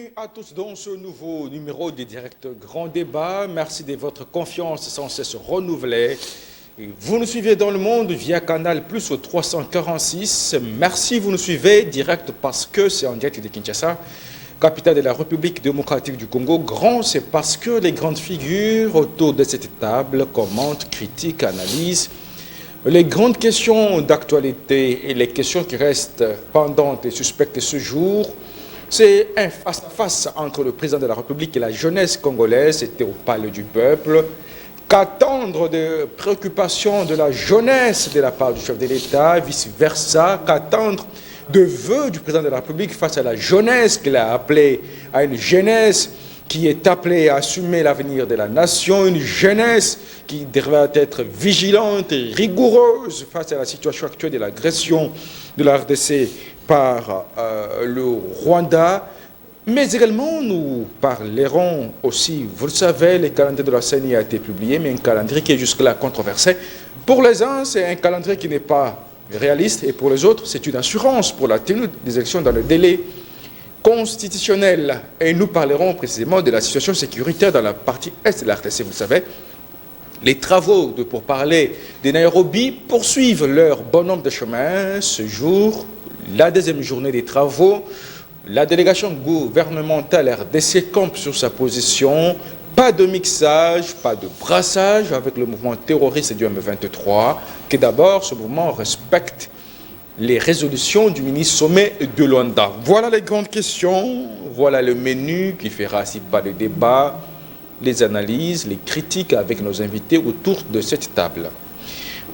Bienvenue à tous dans ce nouveau numéro du Direct Grand Débat. Merci de votre confiance sans cesse renouvelée. Vous nous suivez dans le monde via Canal Plus au 346. Merci, vous nous suivez direct parce que c'est en direct de Kinshasa, capitale de la République démocratique du Congo. Grand, c'est parce que les grandes figures autour de cette table commentent, critiquent, analysent les grandes questions d'actualité et les questions qui restent pendantes et suspectes ce jour. C'est un face-à-face entre le président de la République et la jeunesse congolaise. C'était au Palais du Peuple. Qu'attendre de préoccupations de la jeunesse de la part du chef de l'État, vice-versa. Qu'attendre de vœux du président de la République face à la jeunesse qu'il a appelée à une jeunesse qui est appelée à assumer l'avenir de la nation, une jeunesse qui devrait être vigilante et rigoureuse face à la situation actuelle de l'agression de la RDC par le Rwanda. Mais également, nous parlerons aussi, vous le savez, le calendrier de la CENI a été publié, mais un calendrier qui est jusque-là controversé. Pour les uns, c'est un calendrier qui n'est pas réaliste, et pour les autres, c'est une assurance pour la tenue des élections dans le délai constitutionnel. Et nous parlerons précisément de la situation sécuritaire dans la partie est de la RDC, vous le savez. Les travaux pour parler de Nairobi poursuivent leur bonhomme de chemin ce jour. La deuxième journée des travaux, la délégation gouvernementale RDC campe sur sa position. Pas de mixage, pas de brassage avec le mouvement terroriste du M23, que d'abord ce mouvement respecte les résolutions du ministre sommet de Luanda. Voilà les grandes questions, voilà le menu qui fera ainsi pas de débat, les analyses, les critiques avec nos invités autour de cette table.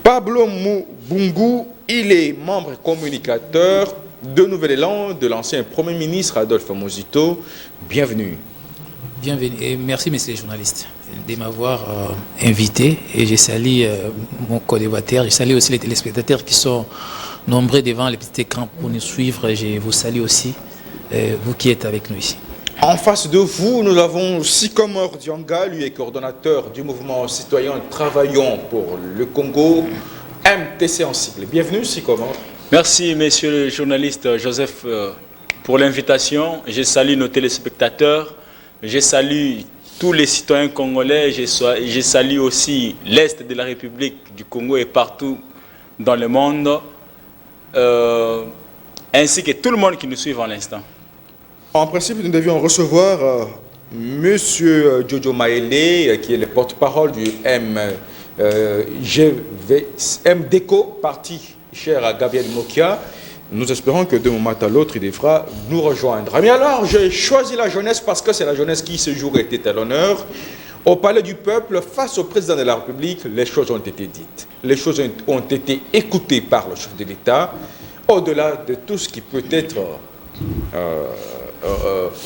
Pablo Mbungu, il est membre communicateur de Nouvel Élan de l'ancien Premier ministre Adolphe Muzito. Bienvenue. Bienvenue et merci, messieurs les journalistes, de m'avoir invité. Et je salue mon co-débatteur, je salue aussi les téléspectateurs qui sont nombreux devant les petits écrans pour nous suivre. Je vous salue aussi, vous qui êtes avec nous ici. En face de vous, nous avons Sycomore Dianga, lui est coordonnateur du mouvement citoyen Travaillons pour le Congo, MTC en sigle. Bienvenue Sycomore. Merci, monsieur le journaliste Joseph, pour l'invitation. Je salue nos téléspectateurs, je salue tous les citoyens congolais, je salue aussi l'Est de la République du Congo et partout dans le monde, ainsi que tout le monde qui nous suit en l'instant. En principe, nous devions recevoir monsieur Jojo Maele, qui est le porte-parole du MDECO, parti cher à Gabriel Mokia. Nous espérons que d'un moment à l'autre, il devra nous rejoindre. Mais alors, j'ai choisi la jeunesse parce que c'est la jeunesse qui, ce jour, était à l'honneur. Au Palais du Peuple, face au président de la République, les choses ont été dites. Les choses ont été écoutées par le chef de l'État, au-delà de tout ce qui peut être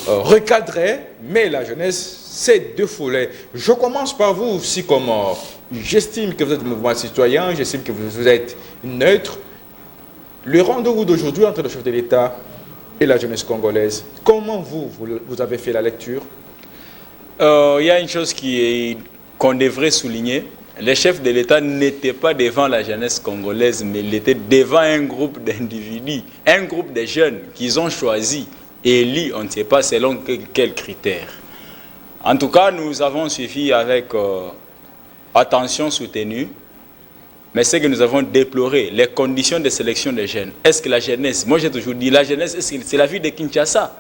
recadré, mais la jeunesse s'est défoulée. Je commence par vous, Sycomore. J'estime que vous êtes un mouvement citoyen, j'estime que vous êtes neutre. Le rendez-vous d'aujourd'hui entre le chef de l'État et la jeunesse congolaise, comment vous avez fait la lecture? Il y a une chose qu'on devrait souligner. Le chef de l'État n'était pas devant la jeunesse congolaise, mais il était devant un groupe d'individus, un groupe de jeunes qu'ils ont choisi et élus, on ne sait pas selon quels critères. En tout cas, nous avons suivi avec attention soutenue, mais ce que nous avons déploré, les conditions de sélection des jeunes. Est-ce que la jeunesse, moi j'ai toujours dit, la jeunesse, c'est la vie de Kinshasa.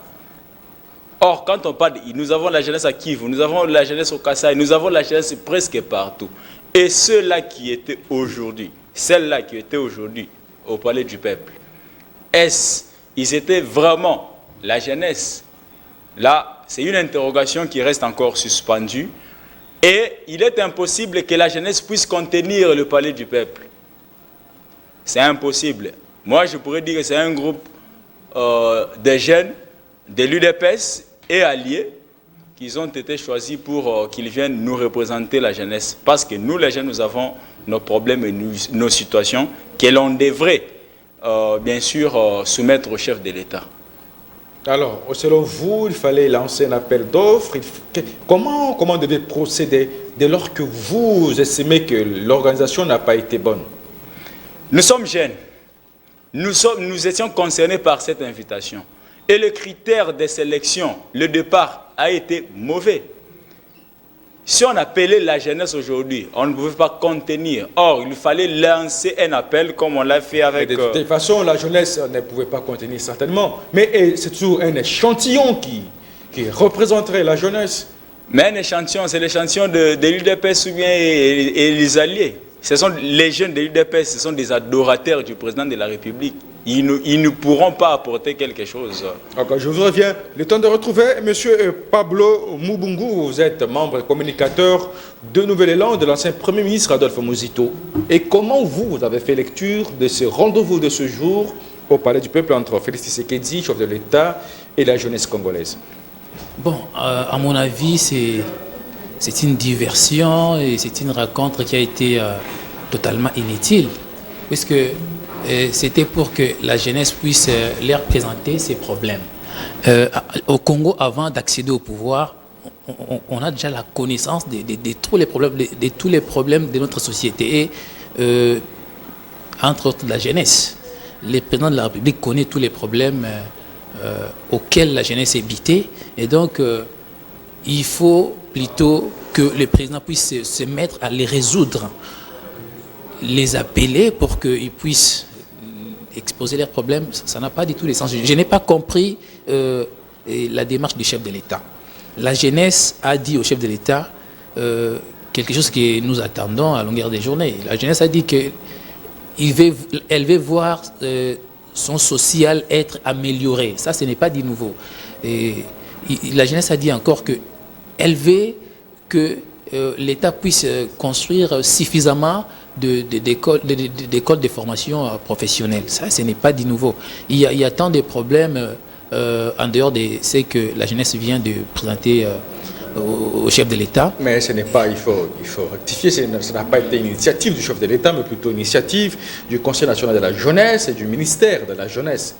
Or, quand on parle, nous avons la jeunesse à Kivu, nous avons la jeunesse au Kasaï, nous avons la jeunesse presque partout. Et ceux-là qui étaient aujourd'hui, celles-là qui étaient aujourd'hui au Palais du Peuple, ils étaient vraiment la jeunesse? Là, c'est une interrogation qui reste encore suspendue. Et il est impossible que la jeunesse puisse contenir le Palais du Peuple. C'est impossible. Moi, je pourrais dire que c'est un groupe de jeunes, de l'UDPS et alliés, qui ont été choisis pour qu'ils viennent nous représenter la jeunesse. Parce que nous, les jeunes, nous avons nos problèmes et nos situations que l'on devrait, bien sûr, soumettre au chef de l'État. Alors, selon vous, il fallait lancer un appel d'offres. Comment devait procéder dès lors que vous estimez que l'organisation n'a pas été bonne? Nous sommes jeunes. Nous étions concernés par cette invitation. Et le critère de sélection, le départ, a été mauvais. Si on appelait la jeunesse aujourd'hui, on ne pouvait pas contenir. Or, il fallait lancer un appel comme on l'a fait avec... De toute façon, la jeunesse ne pouvait pas contenir certainement. Mais c'est toujours un échantillon qui représenterait la jeunesse. Mais un échantillon, c'est l'échantillon de l'UDPS ou bien et les alliés. Ce sont les jeunes de l'UDPS, ce sont des adorateurs du président de la République. Ils ne pourront pas apporter quelque chose. Encore, je vous reviens. Le temps de retrouver M. Pablo Mubungu. Vous êtes membre et communicateur de Nouvel Élan de l'ancien Premier ministre Adolphe Muzito. Et comment vous avez fait lecture de ce rendez-vous de ce jour au Palais du Peuple entre Félix Tshisekedi, chef de l'État, et la jeunesse congolaise? Bon, à mon avis, c'est une diversion et c'est une rencontre qui a été totalement inutile. Puisque c'était pour que la jeunesse puisse leur présenter ses problèmes. Au Congo, avant d'accéder au pouvoir, on a déjà la connaissance de tous les problèmes de notre société et entre autres la jeunesse. Le président de la République connaît tous les problèmes auxquels la jeunesse est bitée et donc il faut plutôt que le président puisse se mettre à les résoudre, les appeler pour qu'ils puissent exposer leurs problèmes. Ça n'a pas du tout le sens. Je n'ai pas compris la démarche du chef de l'État. La jeunesse a dit au chef de l'État quelque chose que nous attendons à longueur des journées. La jeunesse a dit qu'elle veut voir son social être amélioré. Ça, ce n'est pas du nouveau. Et la jeunesse a dit encore qu'elle veut que l'État puisse construire suffisamment d'écoles de formation professionnelle. Ça, ce n'est pas du nouveau. Il y a tant de problèmes en dehors de ce que la jeunesse vient de présenter au chef de l'État. Mais ce n'est pas, il faut rectifier, ce n'a pas été une initiative du chef de l'État, mais plutôt une initiative du Conseil national de la jeunesse et du ministère de la jeunesse.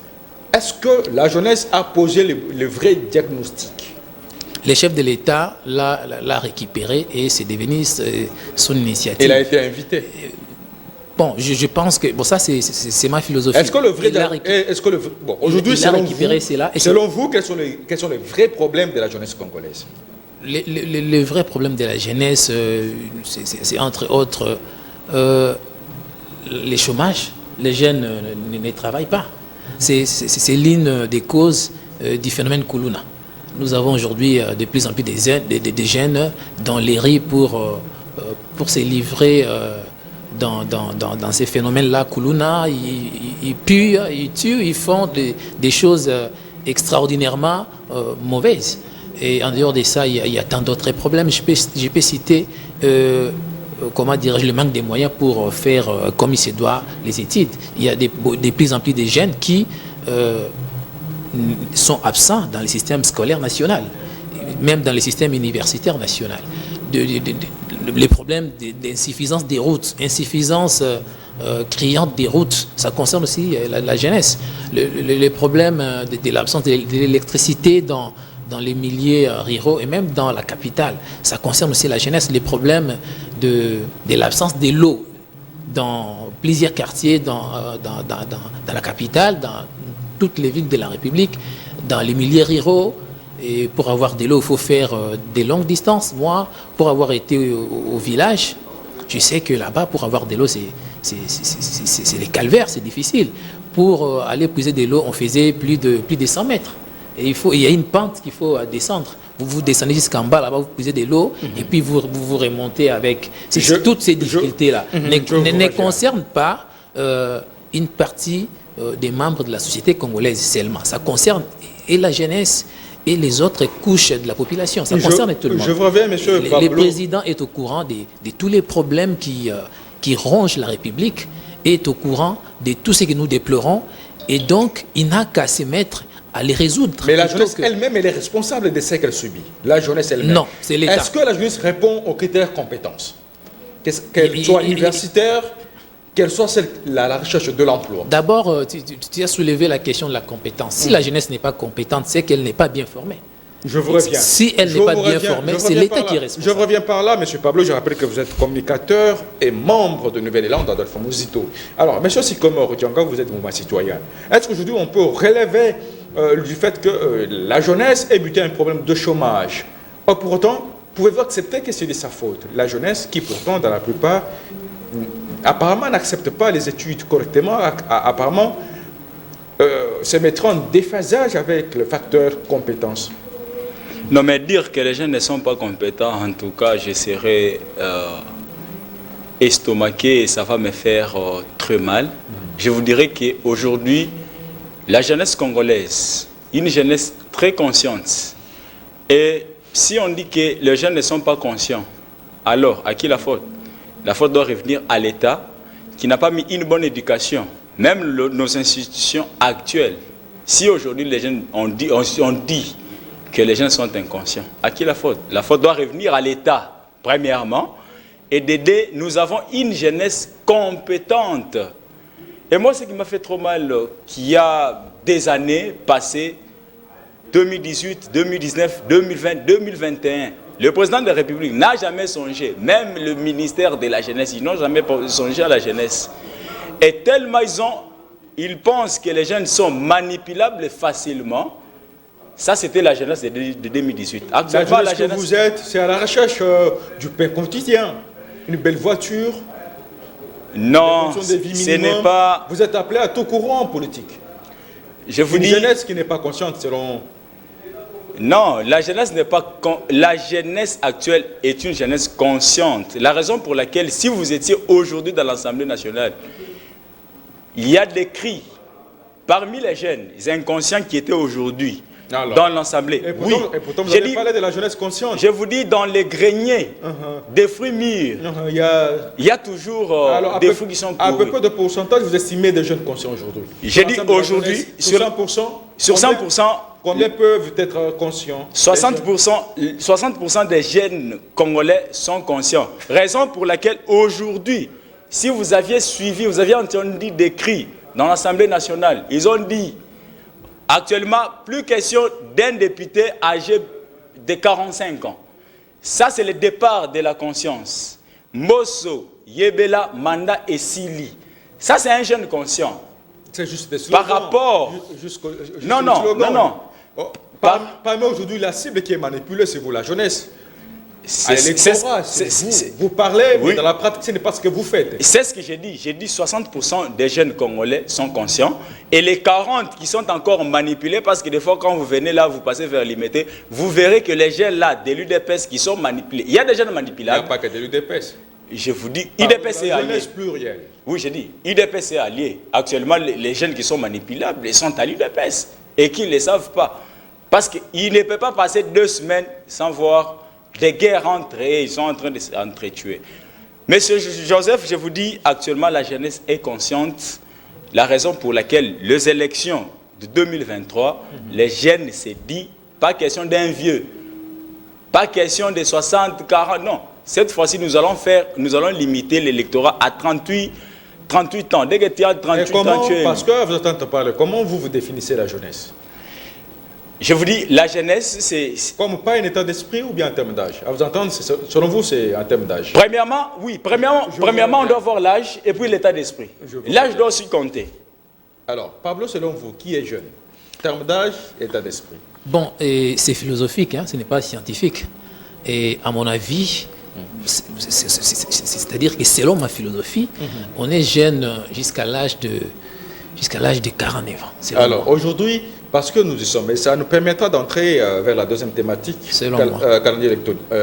Est-ce que la jeunesse a posé le vrai diagnostic? Le chef de l'État l'a récupéré et c'est devenu son initiative. Il a été invité. Bon, je pense que... Bon, ça, c'est ma philosophie. Est-ce que le vrai... Bon, aujourd'hui, selon vous, quels sont les vrais problèmes de la jeunesse congolaise? Le vrai problème de la jeunesse, c'est entre autres le chômage. Les jeunes ne travaillent pas. C'est l'une des causes du phénomène Kuluna. Nous avons aujourd'hui de plus en plus des jeunes dans les rues pour se livrer dans ces phénomènes-là. Kuluna, ils puent, ils tuent, ils font des choses extraordinairement mauvaises. Et en dehors de ça, il y a tant d'autres problèmes. Je peux citer comment dirais-je, le manque des moyens pour faire comme il se doit les études. Il y a de plus en plus de jeunes qui sont absents dans le système scolaire national, même dans le système universitaire national. Les problèmes d'insuffisance des routes, insuffisance criante des routes, ça concerne aussi la jeunesse. Les problèmes de l'absence de l'électricité dans les milieux ruraux et même dans la capitale, ça concerne aussi la jeunesse. Les problèmes de l'absence de l'eau dans plusieurs quartiers, dans la capitale, dans toutes les villes de la République, dans les milieux ruraux. Et pour avoir de l'eau, il faut faire des longues distances. Moi, pour avoir été au village, je sais que là-bas, pour avoir de l'eau, c'est les calvaires, c'est difficile. Pour aller puiser de l'eau, on faisait plus de 100 mètres. Et il y a une pente qu'il faut descendre. Vous descendez jusqu'en bas, là-bas, vous puisez de l'eau, et puis vous remontez avec... Toutes ces difficultés-là ne concernent pas une partie des membres de la société congolaise seulement. Ça concerne et la jeunesse et les autres couches de la population. Ça concerne tout le monde. Je vous reviens, monsieur Pablo. Le président est au courant de tous les problèmes qui rongent la République, est au courant de tout ce que nous déplorons, et donc il n'a qu'à se mettre à les résoudre. Mais la jeunesse elle-même, elle est responsable de ce qu'elle subit. La jeunesse elle-même. Non, c'est l'État. Est-ce que la jeunesse répond aux critères compétences? Qu'elle soit universitaire, qu'elle soit la recherche de l'emploi. D'abord, tu as soulevé la question de la compétence. Si la jeunesse n'est pas compétente, c'est qu'elle n'est pas bien formée. Je vous reviens. Si elle n'est pas bien formée, c'est l'État qui est responsable. Je reviens par là, M. Pablo. Je rappelle que vous êtes communicateur et membre de Nouvel Élan d'Adolphe Muzito. Alors, M. Sikomo Rutianga, vous êtes mouvement citoyen. Est-ce qu'aujourd'hui, on peut relever du fait que la jeunesse est butée à un problème de chômage. Or, pour autant, pouvez-vous accepter que c'est de sa faute? La jeunesse qui, pourtant, dans la plupart, apparemment n'accepte pas les études correctement, apparemment se mettra en déphasage avec le facteur compétence. Non, mais dire que les jeunes ne sont pas compétents, en tout cas, je serais estomaqué et ça va me faire très mal. Je vous dirais qu'aujourd'hui, la jeunesse congolaise, une jeunesse très consciente, et si on dit que les jeunes ne sont pas conscients, alors à qui la faute? La faute doit revenir à l'État qui n'a pas mis une bonne éducation. Même nos institutions actuelles, si aujourd'hui les jeunes on dit que les jeunes sont inconscients, à qui la faute? La faute doit revenir à l'État, premièrement, et d'aider. Nous avons une jeunesse compétente. Et moi, ce qui m'a fait trop mal, qu'il y a des années passées, 2018, 2019, 2020, 2021, le président de la République n'a jamais songé, même le ministère de la jeunesse, ils n'ont jamais songé à la jeunesse. Et tellement ils pensent que les jeunes sont manipulables facilement. Ça, c'était la jeunesse de 2018. Actuellement, la jeunesse que vous êtes, c'est à la recherche du pain quotidien, une belle voiture. Non, ce n'est pas... Vous êtes appelé à tout courant en politique. Je vous dis... Une jeunesse qui n'est pas consciente selon... Non, la jeunesse n'est pas... La jeunesse actuelle est une jeunesse consciente. La raison pour laquelle, si vous étiez aujourd'hui dans l'Assemblée nationale, il y a des cris parmi les jeunes, les inconscients qui étaient aujourd'hui dans l'Assemblée. Oui, et pourtant vous avez parlé de la jeunesse consciente. Je vous dis, dans les greniers des fruits mûrs, il y a toujours des fruits qui sont pourris. À peu près de pourcentage, vous estimez des jeunes conscients aujourd'hui? J'ai dit aujourd'hui, sur 100%, sur 100%, combien peuvent être conscients? 60% des jeunes Congolais sont conscients. Raison pour laquelle aujourd'hui, si vous aviez suivi, vous aviez entendu des cris dans l'Assemblée nationale, ils ont dit, actuellement, plus question d'un député âgé de 45 ans. Ça, c'est le départ de la conscience. Mosso, Yebela, Manda et Sili. Ça, c'est un jeune conscient. C'est juste des slogans. Par rapport... Non. Parmi aujourd'hui, la cible qui est manipulée, c'est vous, la jeunesse. Vous parlez, mais dans la pratique, ce n'est pas ce que vous faites. C'est ce que j'ai dit. J'ai dit 60% des jeunes Congolais sont conscients et les 40 qui sont encore manipulés, parce que des fois, quand vous venez là, vous passez vers l'IMT, vous verrez que les jeunes là, de l'UDPS qui sont manipulés. Il y a des jeunes manipulables. Il n'y a pas que de l'UDPS. Je vous dis, UDPS est allié. Pluriel. Oui, j'ai dit, UDPS est allié. Actuellement, les jeunes qui sont manipulables, ils sont à l'UDPS et qui ne le savent pas. Parce qu'ils ne peuvent pas passer 2 semaines sans voir des guerres entre eux, ils sont en train de s'entretuer. Monsieur Joseph, je vous dis, actuellement, la jeunesse est consciente. La raison pour laquelle les élections de 2023, les jeunes se disent, pas question d'un vieux, pas question de 60, 40, non. Cette fois-ci, nous allons limiter l'électorat à 38 ans. Dès que tu as 38 ans, tu es... Parce que vous entendez parler, comment vous définissez la jeunesse? Je vous dis, la jeunesse, c'est... Comme pas un état d'esprit ou bien en termes d'âge? À vous entendre, selon vous, c'est en termes d'âge? Premièrement, oui. Premièrement, on doit voir l'âge et puis l'état d'esprit. L'âge doit aussi compter. Alors, Pablo, selon vous, qui est jeune? En termes d'âge, état d'esprit? Bon, c'est philosophique, hein, ce n'est pas scientifique. Et à mon avis, c'est-à-dire que selon ma philosophie, on est jeune jusqu'à l'âge de 49 ans. Alors, aujourd'hui, parce que nous y sommes, et ça nous permettra d'entrer vers la deuxième thématique, calendrier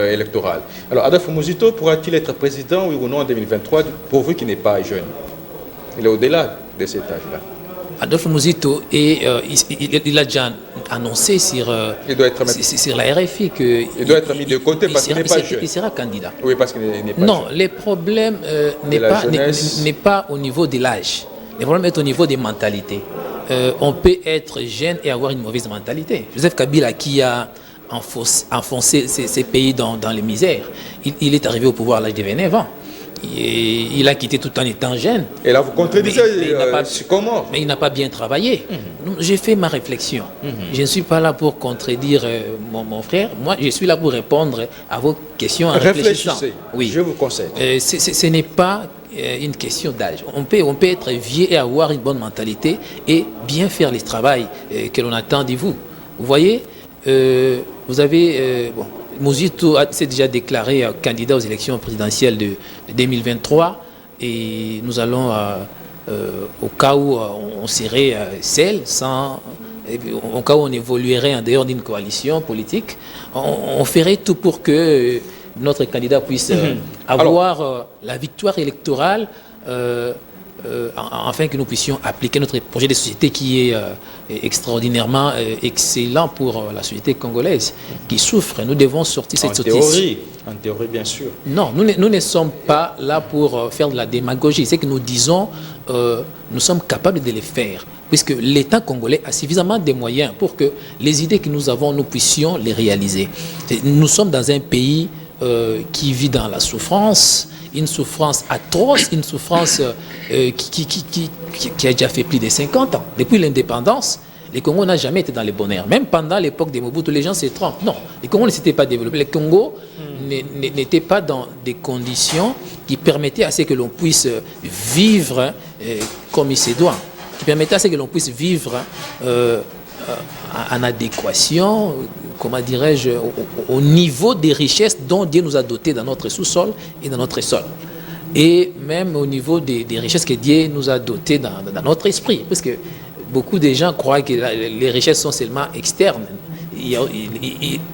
électoral. Alors, Adolphe Muzito pourra-t-il être président, oui ou non, en 2023, pourvu qu'il n'est pas jeune? Il est au-delà de cet âge-là. Adolphe Muzito, il a déjà annoncé sur la RFI qu'il doit être mis de côté parce qu'il n'est pas jeune. Il sera candidat. Oui, parce qu'il n'est pas jeune. Non, le problème n'est pas au niveau de l'âge. Le problème est au niveau des mentalités. On peut être jeune et avoir une mauvaise mentalité. Joseph Kabila, qui a enfoncé ces pays dans les misères, il est arrivé au pouvoir à l'âge de 29 ans. Il a quitté tout en étant jeune. Et là, vous contredisez comment? Mais il n'a pas bien travaillé. J'ai fait ma réflexion. Je ne suis pas là pour contredire mon frère. Moi, je suis là pour répondre à vos questions en réfléchissant. Oui. Je vous conseille. Ce n'est pas une question d'âge. On peut être vieux et avoir une bonne mentalité et bien faire le travail que l'on attend de vous. Vous voyez, vous avez... Muzito s'est déjà déclaré candidat aux élections présidentielles de 2023 et nous allons, au cas où on serait seul, au cas où on évoluerait en dehors d'une coalition politique, on ferait tout pour que notre candidat puisse avoir la victoire électorale afin que nous puissions appliquer notre projet de société qui est extraordinairement excellent pour la société congolaise qui souffre. Nous devons sortir cette société. En théorie, bien sûr. Non, nous ne sommes pas là pour faire de la démagogie. C'est que nous disons, nous sommes capables de le faire, puisque l'État congolais a suffisamment de moyens pour que les idées que nous avons, nous puissions les réaliser. Nous sommes dans un pays qui vit dans la souffrance, une souffrance atroce, une souffrance qui a déjà fait plus de 50 ans. Depuis l'indépendance, le Congo n'a jamais été dans le bonheur. Même pendant l'époque des Mobutu, les gens se trompent. Non, le Congo ne s'était pas développé. Le Congo n'était pas dans des conditions qui permettaient à ce que l'on puisse vivre comme il se doit, qui permettaient à ce que l'on puisse vivre en adéquation, comment dirais-je, au niveau des richesses dont Dieu nous a dotés dans notre sous-sol et dans notre sol. Et même au niveau des richesses que Dieu nous a dotées dans notre esprit. Parce que beaucoup de gens croient que les richesses sont seulement externes.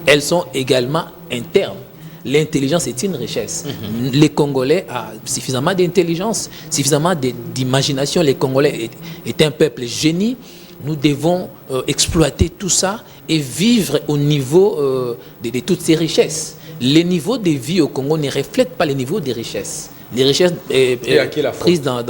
Elles sont également internes. L'intelligence est une richesse. Les Congolais ont suffisamment d'intelligence, suffisamment d'imagination. Les Congolais est un peuple génie. Nous devons exploiter tout ça et vivre au niveau de toutes ces richesses. Les niveaux de vie au Congo ne reflètent pas les niveaux des richesses. Les richesses prises dans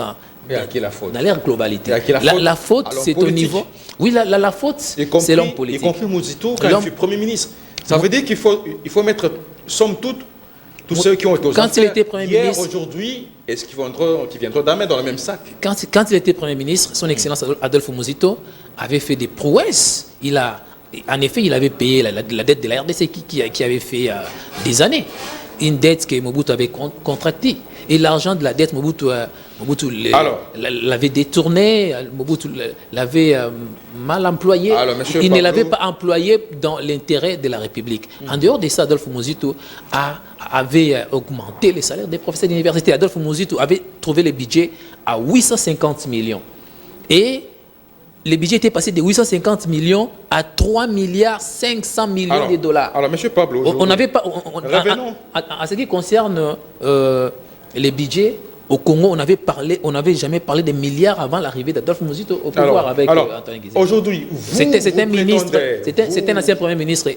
leur globalité. La faute, c'est au niveau... Oui, la faute, c'est l'homme politique. Y compris Muzito, quand il fut Premier ministre. Ça veut dire qu'il faut mettre, somme toute, tous ceux qui ont été aux quand il était Premier ministre, aujourd'hui, est-ce qu'ils viendront d'amener dans le même sac? Quand il était Premier ministre, son Excellence Adolphe Muzito avait fait des prouesses. En effet, il avait payé la dette de la RDC qui avait fait des années. Une dette que Mobutu avait contractée. Et l'argent de la dette, Mobutu l'avait détourné, Mobutu l'avait mal employé. Il ne l'avait pas employé dans l'intérêt de la République. En dehors de ça, Adolphe Muzito avait augmenté les salaires des professeurs d'université. Adolphe Muzito avait trouvé le budget à 850 millions. Et le budget était passé de 850 millions à 3 milliards 500 millions de dollars. Alors, M. Pablo, on n'avait pas... En ce qui concerne les budgets, au Congo, on n'avait jamais parlé de milliards avant l'arrivée d'Adolphe Muzito au pouvoir avec Antoine Gizé. Aujourd'hui, c'était un ancien Premier ministre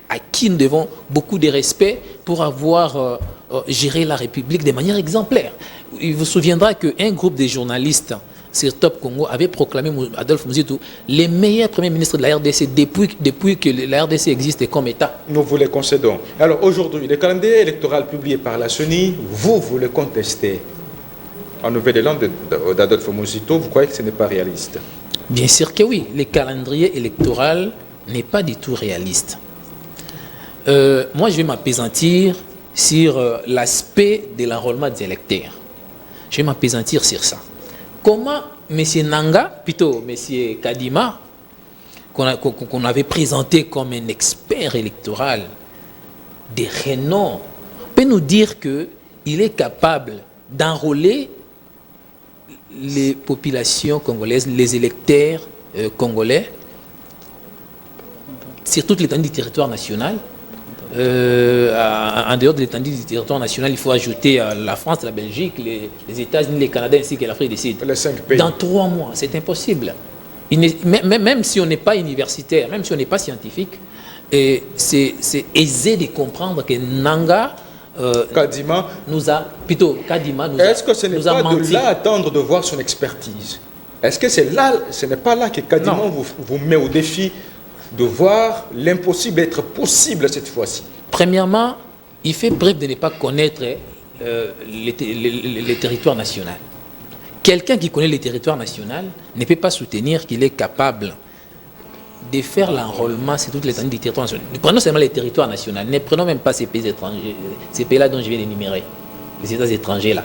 à qui nous devons beaucoup de respect pour avoir géré la République de manière exemplaire. Il vous souviendra qu'un groupe de journalistes sur Top Congo avait proclamé Adolphe Muzito le meilleur Premier ministre de la RDC depuis que la RDC existe comme État. Nous vous le concédons. Alors aujourd'hui, le calendrier électoral publié par la CENI, vous le contestez. En Nouvelle-Zélande d'Adolphe Muzito, vous croyez que ce n'est pas réaliste? Bien sûr que oui. Le calendrier électoral n'est pas du tout réaliste. Moi, je vais m'appesantir sur l'aspect de l'enrôlement des électeurs. Je vais m'appesantir sur ça. Comment M. Nanga, plutôt M. Kadima, qu'on avait présenté comme un expert électoral de renom, peut nous dire qu'il est capable d'enrôler les populations congolaises, les électeurs congolais, sur toute l'étendue du territoire national. En dehors de l'étendue du territoire national, il faut ajouter la France, la Belgique, les États-Unis, les Canada ainsi que l'Afrique du Sud. Les 5 pays. Dans 3 mois, c'est impossible. Même si on n'est pas universitaire, même si on n'est pas scientifique, c'est aisé de comprendre que Nanga Kadima nous a Est-ce que ce n'est pas menti. De là attendre de voir son expertise? Est-ce que ce n'est pas là que Kadima vous met au défi de voir l'impossible être possible cette fois-ci? Premièrement, il fait bref de ne pas connaître les territoires nationaux. Quelqu'un qui connaît les territoires nationaux ne peut pas soutenir qu'il est capable de faire l'enrôlement sur toute l'étendue du territoire national. Nous prenons seulement les territoires nationaux, ne prenons même pas ces pays étrangers, ces pays-là dont je viens d'énumérer, les États étrangers là.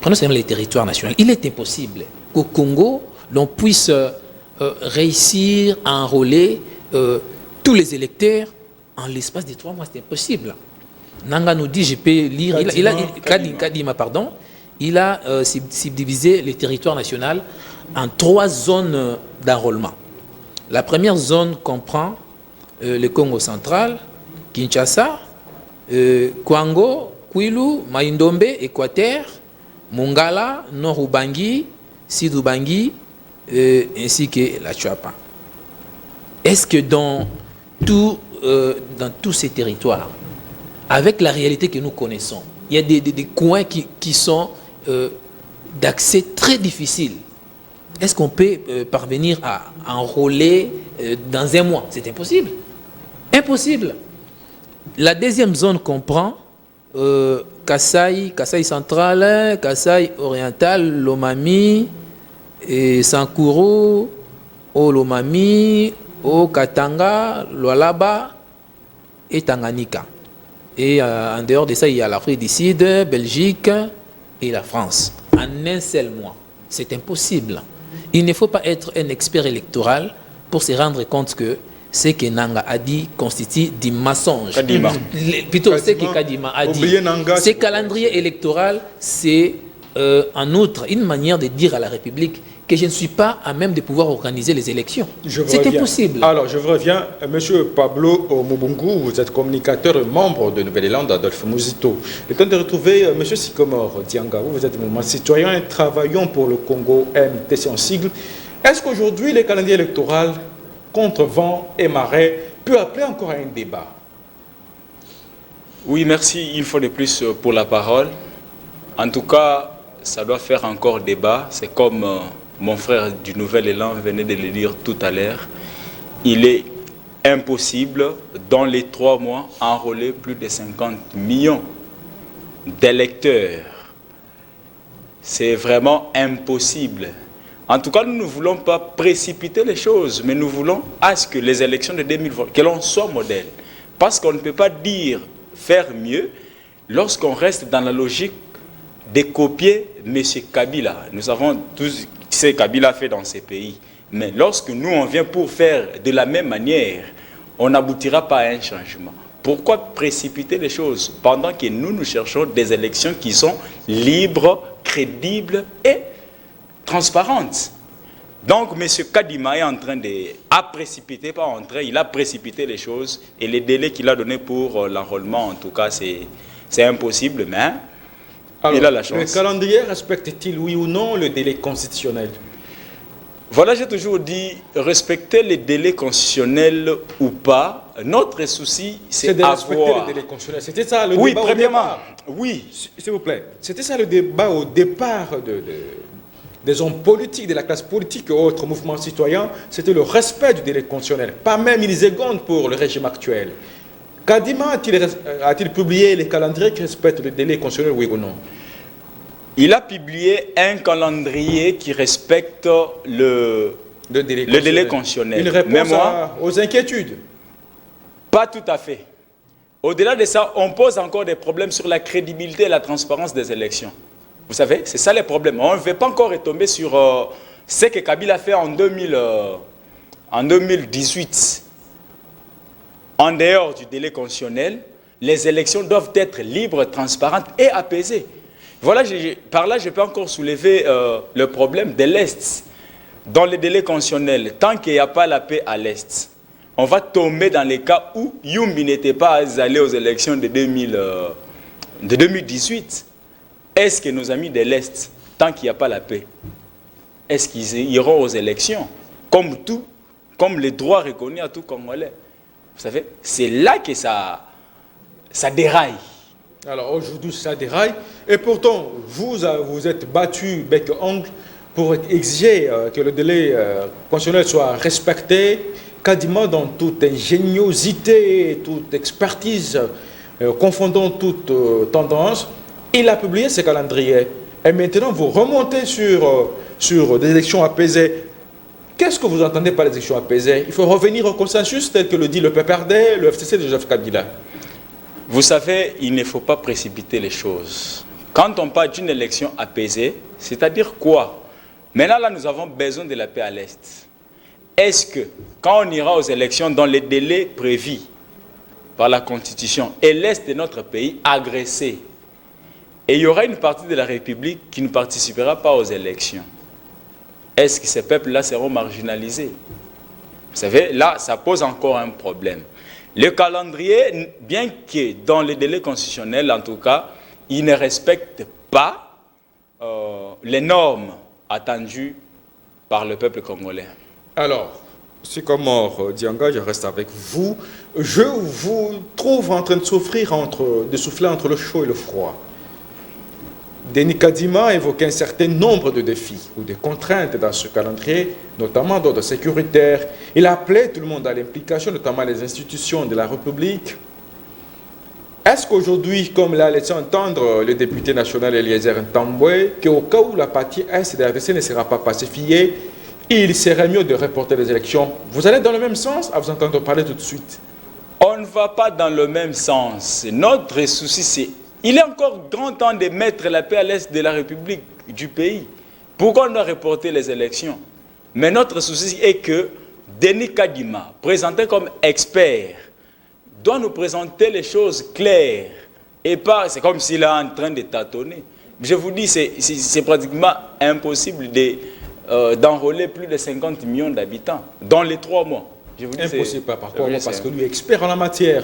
prenons seulement les territoires nationaux. Il est impossible qu'au Congo, l'on puisse réussir à enrôler tous les électeurs en l'espace de 3 mois. C'est impossible. Nanga nous dit, je peux lire, Kadima, pardon, il a subdivisé le territoire national en 3 zones d'enrôlement. La première zone comprend le Congo central, Kinshasa, Kwango, Kwilu, Maïndombe, Équateur, Mongala, Nord-Ubangi, Sud-Ubangi, ainsi que la Chuapa. Est-ce que dans tous ces territoires, avec la réalité que nous connaissons, il y a des coins qui sont d'accès très difficiles? Est-ce qu'on peut parvenir à enrôler dans 1 mois? C'est impossible. Impossible. La deuxième zone comprend Kasaï central, Kasaï oriental, Lomami, Sankuru, Lomami, Katanga, Lualaba et Tanganyika. Et en dehors de ça, il y a l'Afrique du Sud, Belgique et la France. En un seul mois. C'est impossible. Il ne faut pas être un expert électoral pour se rendre compte que ce que Nanga a dit constitue du mensonge. Kadima. Plutôt, ce que Kadima a dit. Ce calendrier électoral, c'est en outre une manière de dire à la République que je ne suis pas à même de pouvoir organiser les élections. C'est impossible. Alors, je reviens. Monsieur Pablo Mubungu, vous êtes communicateur et membre de Nouvelle-Zélande, Adolphe Muzito. Le temps de retrouver Monsieur Sycomore Dianga, vous êtes mouvement citoyen et travaillons pour le Congo, MTC en sigle. Est-ce qu'aujourd'hui, le calendrier électoral, contre vent et marée, peut appeler encore à un débat? Oui, merci une fois de plus pour la parole. En tout cas, ça doit faire encore débat. C'est comme mon frère du Nouvel Élan venait de le dire tout à l'heure. Il est impossible, dans les 3 mois, enrôler plus de 50 millions d'électeurs. C'est vraiment impossible. En tout cas, nous ne voulons pas précipiter les choses, mais nous voulons à ce que les élections de 2020, que l'on soit modèle. Parce qu'on ne peut pas dire faire mieux lorsqu'on reste dans la logique de copier M. Kabila. Nous savons tous ce que Kabila fait dans ces pays. Mais lorsque nous, on vient pour faire de la même manière, on n'aboutira pas à un changement. Pourquoi précipiter les choses pendant que nous cherchons des élections qui sont libres, crédibles et transparentes? Donc, M. Kadima est en train il a précipité les choses et les délais qu'il a donnés pour l'enrôlement, en tout cas, c'est impossible, mais alors, il a la chance. Le calendrier respecte-t-il, oui ou non, le délai constitutionnel? Voilà, j'ai toujours dit, respecter les délais constitutionnels ou pas, notre souci, c'est de respecter les délais constitutionnels. C'était ça le débat au départ. Oui. S'il vous plaît. C'était ça le débat au départ des hommes politiques, de la classe politique et autres mouvements citoyens. C'était le respect du délai constitutionnel. Pas même une seconde pour le régime actuel. Kadima a-t-il publié les calendriers qui respectent le délai constitutionnel, oui ou non? Il a publié un calendrier qui respecte le délai constitutionnel. Une réponse aux inquiétudes? Pas tout à fait. Au-delà de ça, on pose encore des problèmes sur la crédibilité et la transparence des élections. Vous savez, c'est ça les problèmes. On ne veut pas encore retomber sur ce que Kabila a fait en 2018. En dehors du délai constitutionnel, les élections doivent être libres, transparentes et apaisées. Voilà, par là, je peux encore soulever le problème de l'Est. Dans le délai constitutionnel, tant qu'il n'y a pas la paix à l'Est, on va tomber dans les cas où Yumbi n'était pas allé aux élections de 2018. Est-ce que nos amis de l'Est, tant qu'il n'y a pas la paix, est-ce qu'ils iront aux élections? Comme les droits reconnus à tout Congolais. Vous savez, c'est là que ça déraille. Alors aujourd'hui, ça déraille. Et pourtant, vous êtes battu bec et ongle pour exiger que le délai constitutionnel soit respecté, quasiment dans toute ingéniosité, toute expertise, confondant toute tendance. Il a publié ce calendrier. Et maintenant, vous remontez sur des élections apaisées. Qu'est-ce que vous entendez par les élections apaisées? Il faut revenir au consensus tel que le dit le PPRD, le FCC de Joseph Kabila. Vous savez, il ne faut pas précipiter les choses. Quand on parle d'une élection apaisée, c'est-à-dire quoi? Maintenant, là, nous avons besoin de la paix à l'Est. Est-ce que, quand on ira aux élections dans les délais prévus par la Constitution, et l'Est de notre pays agressé, et il y aura une partie de la République qui ne participera pas aux élections, est-ce que ces peuples-là seront marginalisés? Vous savez, là, ça pose encore un problème. Le calendrier, bien que dans les délais constitutionnels, en tout cas, il ne respecte pas les normes attendues par le peuple congolais. Alors, Sycomore Dianga, je reste avec vous. Je vous trouve en train de souffler entre le chaud et le froid. Denis Kadima évoquait un certain nombre de défis ou de contraintes dans ce calendrier, notamment d'ordre sécuritaire. Il appelait tout le monde à l'implication, notamment les institutions de la République. Est-ce qu'aujourd'hui, comme l'a laissé entendre le député national Eliezer Ntambwe, qu'au cas où la partie Est de la RDC ne sera pas pacifiée, il serait mieux de reporter les élections? Vous allez dans le même sens à vous entendre parler tout de suite? On ne va pas dans le même sens. Notre souci, c'est... Il est encore grand temps de mettre la paix à l'Est de la République, du pays. Pourquoi on doit reporter les élections? Mais notre souci est que Denis Kadima, présenté comme expert, doit nous présenter les choses claires. Et pas, c'est comme s'il est en train de tâtonner. Je vous dis, c'est pratiquement impossible d'enrôler plus de 50 millions d'habitants dans les 3 mois. Je vous dis, impossible, pourquoi? Parce que lui est expert en la matière.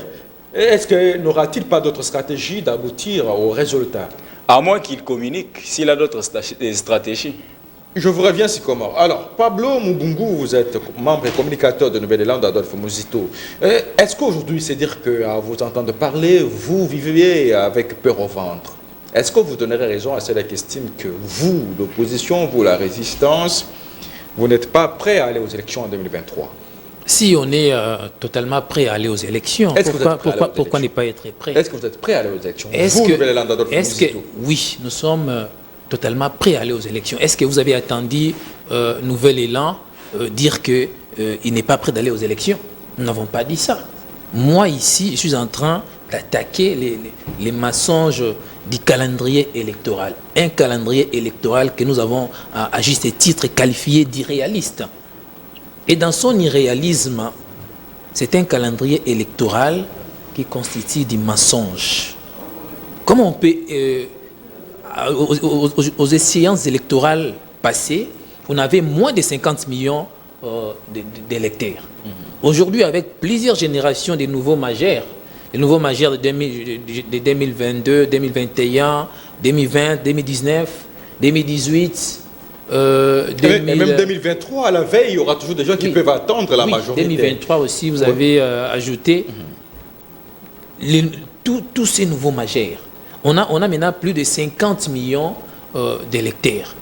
Est-ce que n'aura-t-il pas d'autres stratégies d'aboutir au résultat? À moins qu'il communique, s'il a d'autres stratégies. Je vous reviens, Sycomore. Alors, Pablo Mubungu, vous êtes membre et communicateur de Nouvelle-Zélande d'Adolphe Muzito. Est-ce qu'aujourd'hui, c'est dire qu'à vous entendre parler, vous vivez avec peur au ventre? Est-ce que vous donnerez raison à celle qui estime que vous, l'opposition, vous, la résistance, vous n'êtes pas prêt à aller aux élections en 2023? Si on est totalement prêt à aller aux élections, pourquoi ne pas être prêt? Est-ce que vous êtes prêt à aller aux élections? Vous, Nouvelle-Zélande d'Adolphe Muzito. Oui, nous sommes totalement prêts à aller aux élections. Est-ce que vous avez attendu Nouvel Élan dire qu'il n'est pas prêt d'aller aux élections? Nous n'avons pas dit ça. Moi, ici, je suis en train d'attaquer les mensonges du calendrier électoral. Un calendrier électoral que nous avons, à juste titre, qualifié d'irréaliste. Et dans son irréalisme, c'est un calendrier électoral qui constitue du mensonge. Comment on peut... aux échéances électorales passées, on avait moins de 50 millions d'électeurs. Aujourd'hui, avec plusieurs générations de nouveaux majeurs, de 2022, 2021, 2020, 2019, 2018... et même 2023, à la veille, il y aura toujours des gens qui peuvent attendre la majorité. 2023 aussi, vous avez ajouté tous ces nouveaux majeurs. On a maintenant plus de 50 millions d'électeurs.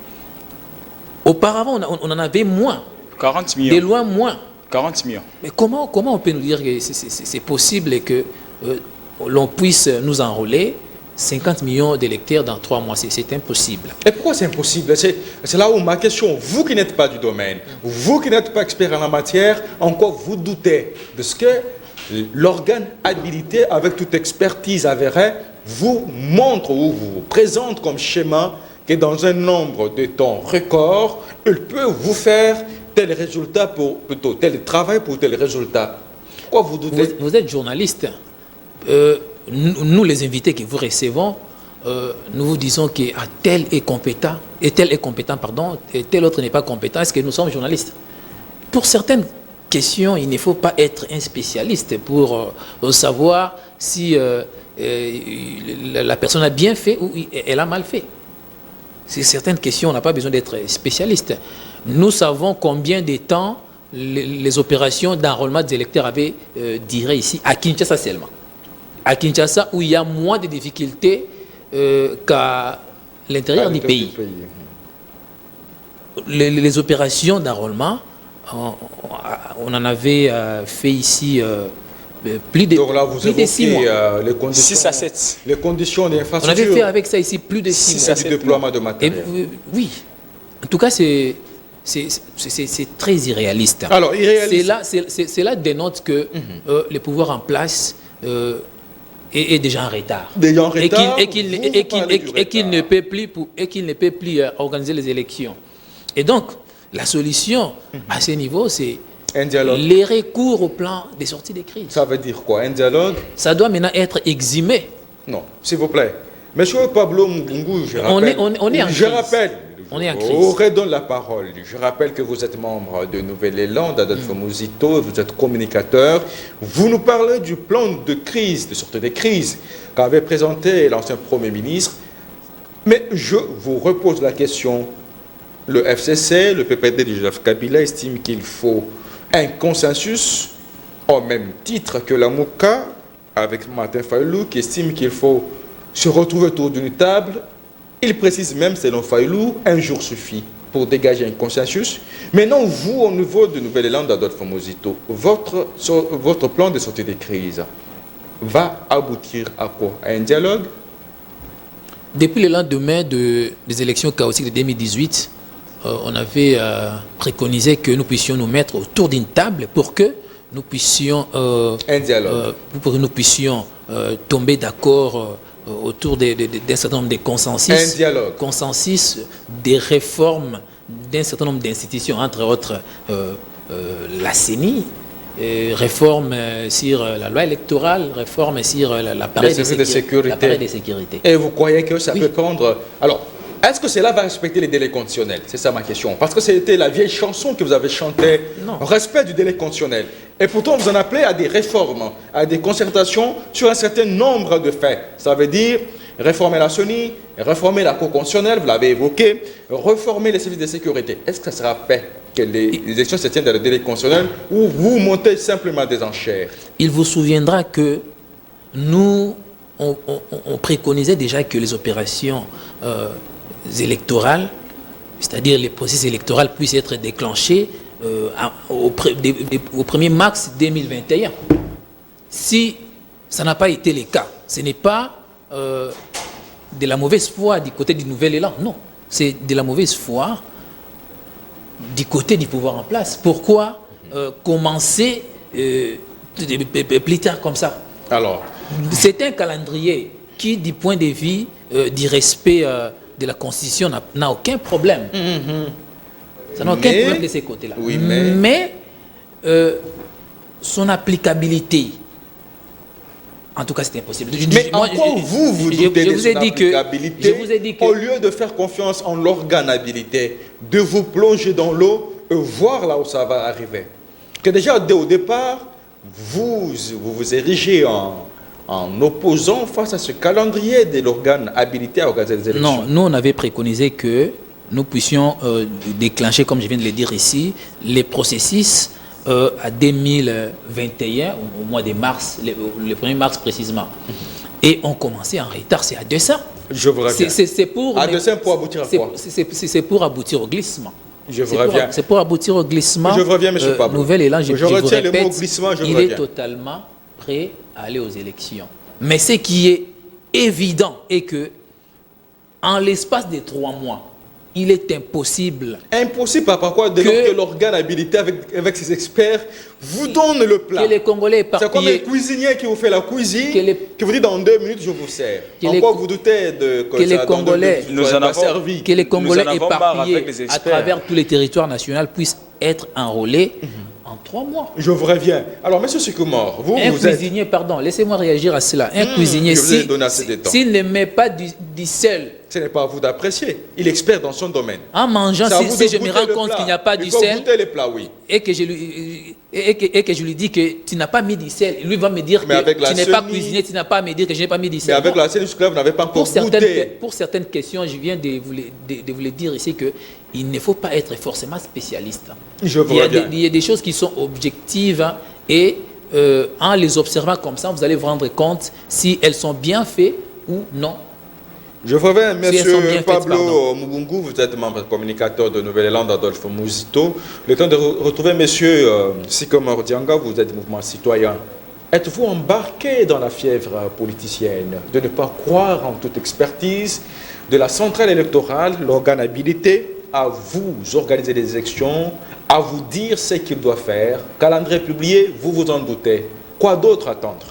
Auparavant, on en avait moins. 40 millions. De loin moins. 40 millions. Mais comment on peut nous dire que c'est possible que l'on puisse nous enrôler 50 millions d'électeurs dans 3 mois? C'est impossible. Et pourquoi c'est impossible? C'est là où ma question, vous qui n'êtes pas du domaine, vous qui n'êtes pas expert en la matière, en quoi vous doutez de ce que l'organe habilité, avec toute expertise avérée, vous montre ou vous présente comme schéma que dans un nombre de temps record, il peut vous faire tel résultat plutôt tel travail pour tel résultat? Pourquoi vous doutez? Vous êtes journaliste. Nous, les invités que vous recevons, nous vous disons que tel est compétent, et tel autre n'est pas compétent. Est-ce que nous sommes journalistes? Pour certaines questions, il ne faut pas être un spécialiste pour savoir si la personne a bien fait ou elle a mal fait. C'est certaines questions, on n'a pas besoin d'être spécialiste. Nous savons combien de temps les opérations d'enrôlement des électeurs avaient duré ici, à Kinshasa seulement. À Kinshasa, où il y a moins de difficultés qu'à l'intérieur du pays. Les opérations d'enrôlement, on en avait fait ici plus de, donc là, vous plus de 6 mois. Les conditions, 6 à 7. Les conditions d'infrastructure. On avait fait avec ça ici plus de 6 mois. Du déploiement de matériel. Oui. En tout cas, c'est très irréaliste. Alors, irréaliste. Cela dénote que les pouvoirs en place est déjà en retard. Déjà en retard, Et qu'il ne peut plus organiser les élections. Et donc, la solution à ce niveau, c'est un dialogue. Les recours au plan des sorties de crise. Ça veut dire quoi? Un dialogue? Ça doit maintenant être eximé. Non, s'il vous plaît. Monsieur Pablo Mugungu, je rappelle. On est en je crise. rappelle. On est en crise. On redonne la parole. Je rappelle que vous êtes membre de Nouvel Élan, d'Adolphe Muzito, vous êtes communicateur. Vous nous parlez du plan de crise, de sortie de crise, qu'avait présenté l'ancien Premier ministre. Mais je vous repose la question. Le FCC, le PPD de Joseph Kabila estime qu'il faut un consensus au même titre que la MOUCA avec Martin Fayulu qui estime qu'il faut se retrouver autour d'une table. Il précise même, selon Fayulu, un jour suffit pour dégager un consensus. Maintenant, vous, au niveau de Nouvelle-Élande d'Adolphe Muzito, votre plan de sortie de crise va aboutir à quoi? À un dialogue? Depuis le lendemain des élections chaotiques de 2018, on avait préconisé que nous puissions nous mettre autour d'une table pour que nous puissions, un dialogue. Pour que nous puissions tomber d'accord autour d'un certain nombre de consensus. Un dialogue. Consensus des réformes d'un certain nombre d'institutions, entre autres la CENI, réforme sur la loi électorale, réforme sur l'appareil de sécurité. Et vous croyez que ça peut prendre... Alors, est-ce que cela va respecter les délais conditionnels? C'est ça ma question. Parce que c'était la vieille chanson que vous avez chantée, respect du délai conditionnel. Et pourtant, vous en appelez à des réformes, à des concertations sur un certain nombre de faits. Ça veut dire réformer la CENI, réformer la Cour constitutionnelle, vous l'avez évoqué, réformer les services de sécurité. Est-ce que ça sera fait que les élections se tiennent dans le délai constitutionnel ou vous montez simplement des enchères? Il vous souviendra que nous, on préconisait déjà que les opérations électorales, c'est-à-dire les processus électoraux puissent être déclenchés au 1er mars 2021. Si ça n'a pas été le cas, ce n'est pas de la mauvaise foi du côté du Nouvel Élan, non. C'est de la mauvaise foi du côté du pouvoir en place. Pourquoi commencer plus tard comme ça? Alors, c'est un calendrier qui, du point de vue du respect de la Constitution, n'a aucun problème. Ça n'a aucun problème de ces côtés-là. Oui, mais son applicabilité, en tout cas, c'est impossible. Mais encore vous doutez de son applicabilité, je vous ai dit que, au lieu de faire confiance en l'organabilité, de vous plonger dans l'eau et voir là où ça va arriver. Que déjà, dès au départ, vous vous érigez en opposant face à ce calendrier de l'organe habilité à organiser les élections. Non, nous on avait préconisé que nous puissions déclencher, comme je viens de le dire ici, les processus à 2021, au mois de mars, le 1er mars précisément. Et on commençait en retard, c'est à 200. Je vous reviens. C'est pour, à 200 pour aboutir à quoi? C'est pour aboutir au glissement. Je vous reviens. C'est pour aboutir au glissement. Je vous reviens, M. Pablo. Nouvel Élan, je retiens le mot glissement, il est totalement prêt à aller aux élections. Mais ce qui est évident est que, en l'espace de 3 mois, il est impossible. Impossible, par quoi? Dès lors que l'organe habilité avec ses experts vous donne le plat. Que les Congolais éparpillés. C'est comme un cuisinier qui vous fait la cuisine, qui vous dit dans 2 minutes je vous sers. En quoi vous doutez que les Congolais nous en avons servi? Que les Congolais éparpillés à travers tous les territoires nationaux puissent être enrôlés en 3 mois. Je vous reviens. Alors, M. Sycomore, vous cuisinier, pardon, laissez-moi réagir à cela. Un cuisinier, s'il ne met pas du sel, ce n'est pas à vous d'apprécier. Il est expert dans son domaine. En mangeant, si je me rends compte qu'il n'y a pas du sel, les plats, oui. et que je lui dis que tu n'as pas mis du sel, lui va me dire que tu n'es pas cuisinier, tu n'as pas à me dire que je n'ai pas mis du sel. Mais avec la scène jusque-là, vous n'avez pas encore goûté. Pour certaines questions, je viens de vous le dire ici qu'il ne faut pas être forcément spécialiste. Je vous reviens. Il y a des choses qui sont objectives et en les observant comme ça, vous allez vous rendre compte si elles sont bien faites ou non. Je vous reviens, M. Pablo Mugungu, vous êtes membre communicateur de Nouvelle-Élan d'Adolphe Muzito. Le temps de retrouver M. Sycomore Dianga, vous êtes mouvement citoyen. Êtes-vous embarqué dans la fièvre politicienne de ne pas croire en toute expertise de la centrale électorale, l'organe habilité à vous organiser des élections, à vous dire ce qu'il doit faire, calendrier publié, vous vous en doutez. Quoi d'autre attendre?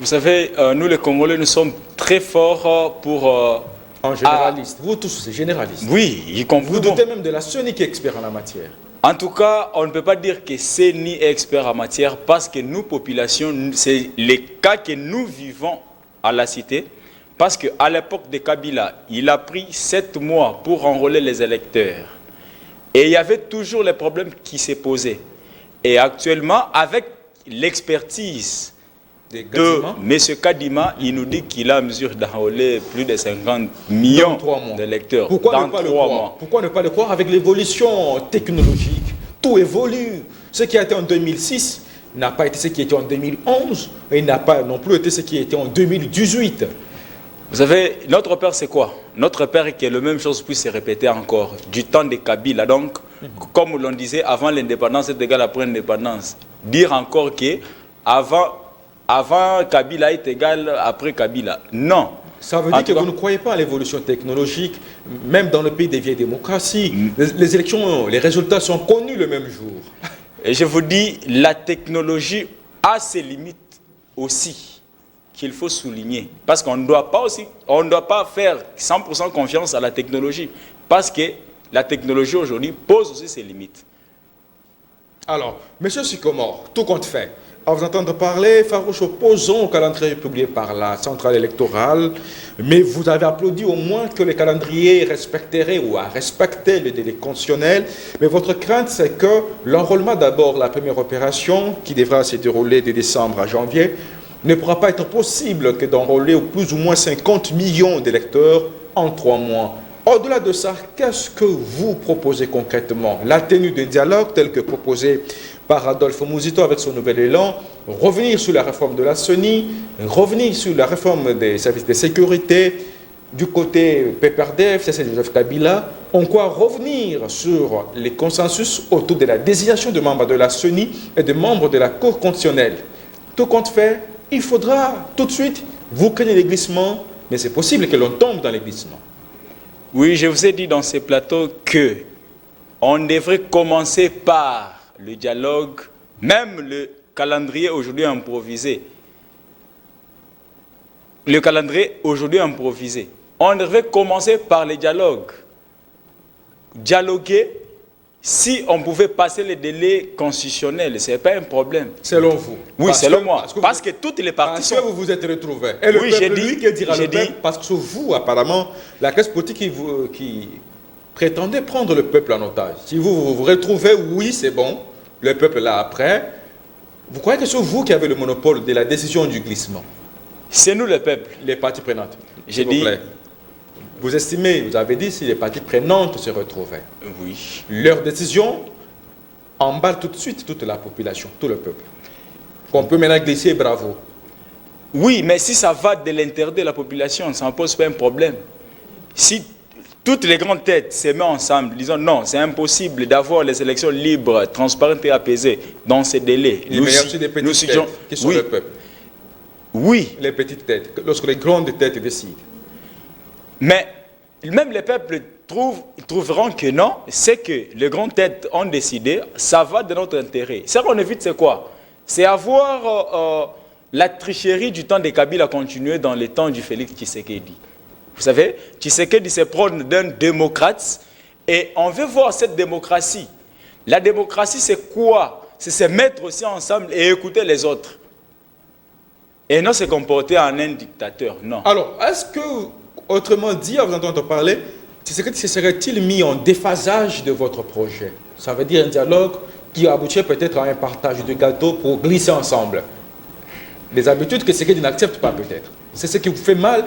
Vous savez, nous les Congolais, nous sommes très forts pour... En généraliste. Vous tous, c'est généraliste. Oui, y compris. Vous doutez même de la CENI qui est expert en la matière. En tout cas, on ne peut pas dire que CENI est expert en matière parce que nous, population, c'est les cas que nous vivons à la cité. Parce qu'à l'époque de Kabila, il a pris 7 mois pour enrôler les électeurs. Et il y avait toujours les problèmes qui s'est posés. Et actuellement, avec l'expertise de M. Kadima, il nous dit qu'il a à mesure d'enrôler plus de 50 millions d'électeurs. Pourquoi ne pas le croire? Pourquoi ne pas le croire avec l'évolution technologique? Tout évolue. Ce qui a été en 2006 n'a pas été ce qui était en 2011 et n'a pas non plus été ce qui était en 2018. Vous savez, notre père, c'est quoi? Notre père, que la même chose puisse se répéter encore, du temps de Kabila. Donc, comme l'on disait, avant l'indépendance est égal après l'indépendance. Dire encore que avant Kabila est égal après Kabila. Non. Ça veut dire que vous ne croyez pas à l'évolution technologique, même dans le pays des vieilles démocraties. Les élections, les résultats sont connus le même jour. Et je vous dis, la technologie a ses limites aussi, qu'il faut souligner. Parce qu'on ne doit pas faire 100% confiance à la technologie. Parce que la technologie aujourd'hui pose aussi ses limites. Alors, M. Sycomore, tout compte fait, à vous entendre parler, farouche opposant au calendrier publié par la centrale électorale, mais vous avez applaudi au moins que le calendrier respecterait ou a respecté le délai constitutionnel. Mais votre crainte, c'est que l'enrôlement d'abord, la première opération, qui devra se dérouler de décembre à janvier, ne pourra pas être possible que d'enrôler plus ou moins 50 millions d'électeurs en 3 mois. Au-delà de ça, qu'est-ce que vous proposez concrètement? La tenue de dialogue tel que proposé par Adolphe Muzito avec son nouvel élan, revenir sur la réforme de la CENI, revenir sur la réforme des services de sécurité, du côté PPRDF, c'est Joseph Kabila, on quoi revenir sur les consensus autour de la désignation de membres de la CENI et de membres de la Cour constitutionnelle. Tout compte fait, il faudra tout de suite, vous craignez les glissements, mais c'est possible que l'on tombe dans les glissements. Oui, je vous ai dit dans ces plateaux que on devrait commencer par le dialogue, même le calendrier aujourd'hui improvisé. Le calendrier aujourd'hui improvisé. On devrait commencer par le dialogue. Dialoguer, si on pouvait passer les délais constitutionnels, ce n'est pas un problème. Selon vous? Oui, selon moi. Parce que toutes les parties sont... Parce que vous vous êtes retrouvés. Et le peuple, lui, qui dira le peuple? Parce que vous, apparemment, la classe politique qui prétendait prendre le peuple en otage. Si vous vous retrouvez, oui, c'est bon, le peuple là après, vous croyez que c'est vous qui avez le monopole de la décision du glissement? C'est nous le peuple. Les parties prenantes. J'ai dit... Vous estimez, vous avez dit, si les parties prenantes se retrouvaient. Oui. Leur décision emballe tout de suite toute la population, tout le peuple. Qu'on peut maintenant glisser, bravo. Oui, mais si ça va de l'intérieur de la population, ça ne pose pas un problème. Si toutes les grandes têtes se mettent ensemble, disons non, c'est impossible d'avoir les élections libres, transparentes et apaisées dans ces délais. Il y a aussi des petites têtes qui sont le peuple. Oui. Les petites têtes, lorsque les grandes têtes décident. Mais même les peuples trouveront que non, c'est que les grandes têtes ont décidé, ça va de notre intérêt. Ce qu'on évite, c'est quoi? C'est avoir la tricherie du temps de Kabila continuer dans le temps du Félix Tshisekedi. Vous savez, Tshisekedi se prône d'un démocrate et on veut voir cette démocratie. La démocratie, c'est quoi? C'est se mettre aussi ensemble et écouter les autres. Et non se comporter en un dictateur, non. Alors, est-ce que... Autrement dit, à vous entendre parler, serait-il mis en déphasage de votre projet? Ça veut dire un dialogue qui aboutirait peut-être à un partage du gâteau pour glisser ensemble. Des habitudes que Tshisekedi n'accepte pas peut-être. C'est ce qui vous fait mal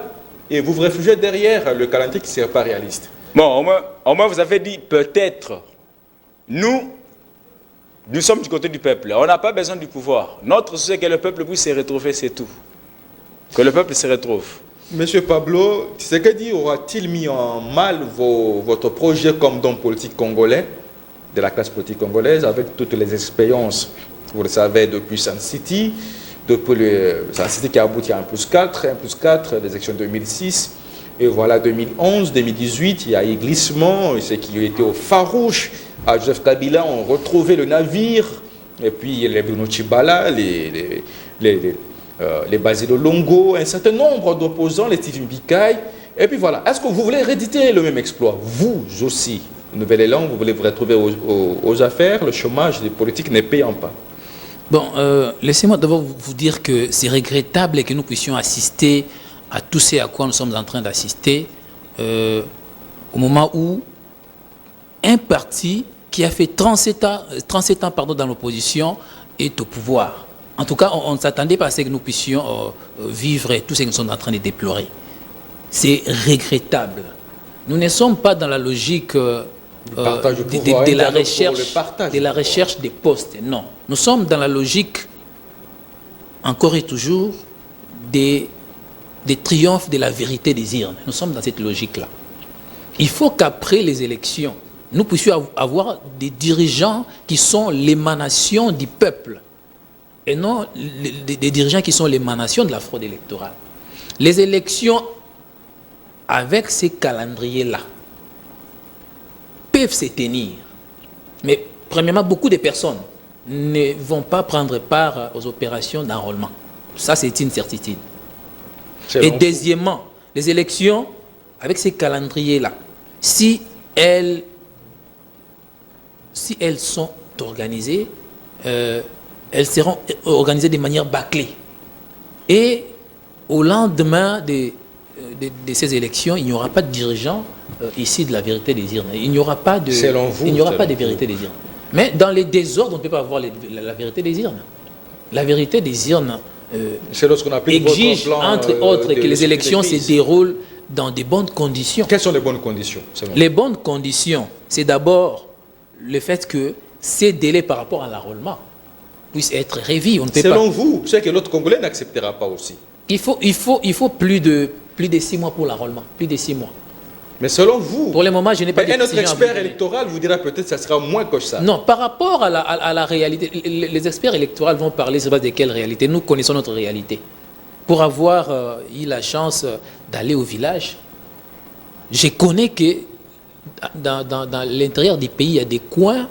et vous vous réfugiez derrière le calendrier qui ne serait pas réaliste. Bon, au moins vous avez dit peut-être. Nous sommes du côté du peuple. On n'a pas besoin du pouvoir. Notre souci, c'est que le peuple puisse se retrouver, c'est tout. Que le peuple se retrouve. Monsieur Pablo, Tshisekedi aura-t-il mis en mal votre projet comme d'homme politique congolais, de la classe politique congolaise, avec toutes les expériences, vous le savez, depuis Sun City, depuis Sun City qui a abouti à 1+4, les élections 2006, et voilà 2011, 2018, il y a eu glissement, ceux qui étaient au farouche, à Joseph Kabila ont retrouvé le navire, et puis les Bruno Tshibala, les Basile Longo, un certain nombre d'opposants, les Steve Mbikaï. Et puis voilà, est-ce que vous voulez rééditer le même exploit? Vous aussi, Nouvel Élan, vous voulez vous retrouver aux affaires, le chômage des politiques n'est payant pas. Bon, laissez-moi d'abord vous dire que c'est regrettable que nous puissions assister à tout ce à quoi nous sommes en train d'assister au moment où un parti qui a fait 37 ans dans l'opposition est au pouvoir. En tout cas, on ne s'attendait pas à ce que nous puissions vivre tout ce que nous sommes en train de déplorer. C'est regrettable. Nous ne sommes pas dans la logique de la recherche des postes. Non. Nous sommes dans la logique, encore et toujours, des triomphes de la vérité des urnes. Nous sommes dans cette logique-là. Il faut qu'après les élections, nous puissions avoir des dirigeants qui sont l'émanation du peuple et non des dirigeants qui sont l'émanation de la fraude électorale. Les élections, avec ces calendriers-là, peuvent se tenir. Mais premièrement, beaucoup de personnes ne vont pas prendre part aux opérations d'enrôlement. Ça, c'est une certitude. Et deuxièmement, les élections, avec ces calendriers-là, si elles sont organisées, elles seront organisées de manière bâclée. Et au lendemain de ces élections, il n'y aura pas de dirigeants ici de la vérité des urnes. Il n'y aura pas de, vérité des urnes. Mais dans les désordres, on ne peut pas avoir la vérité des urnes. La vérité des urnes exige, entre autres, que les élections se déroulent dans de bonnes conditions. Quelles sont les bonnes conditions? Les bonnes conditions, c'est d'abord le fait que ces délais par rapport à l'enrôlement puissent être révis. Selon vous, c'est que l'autre Congolais n'acceptera pas aussi. Il faut plus de 6 mois pour l'enrôlement. Plus de 6 mois. Mais selon vous, pour le moment, je n'ai pas de décision. Un autre expert électoral vous dira peut-être que ça sera moins que ça. Non, par rapport à la réalité, les experts électoraux vont parler sur base de quelle réalité? Nous connaissons notre réalité. Pour avoir eu la chance d'aller au village, je connais que dans l'intérieur du pays, il y a des coins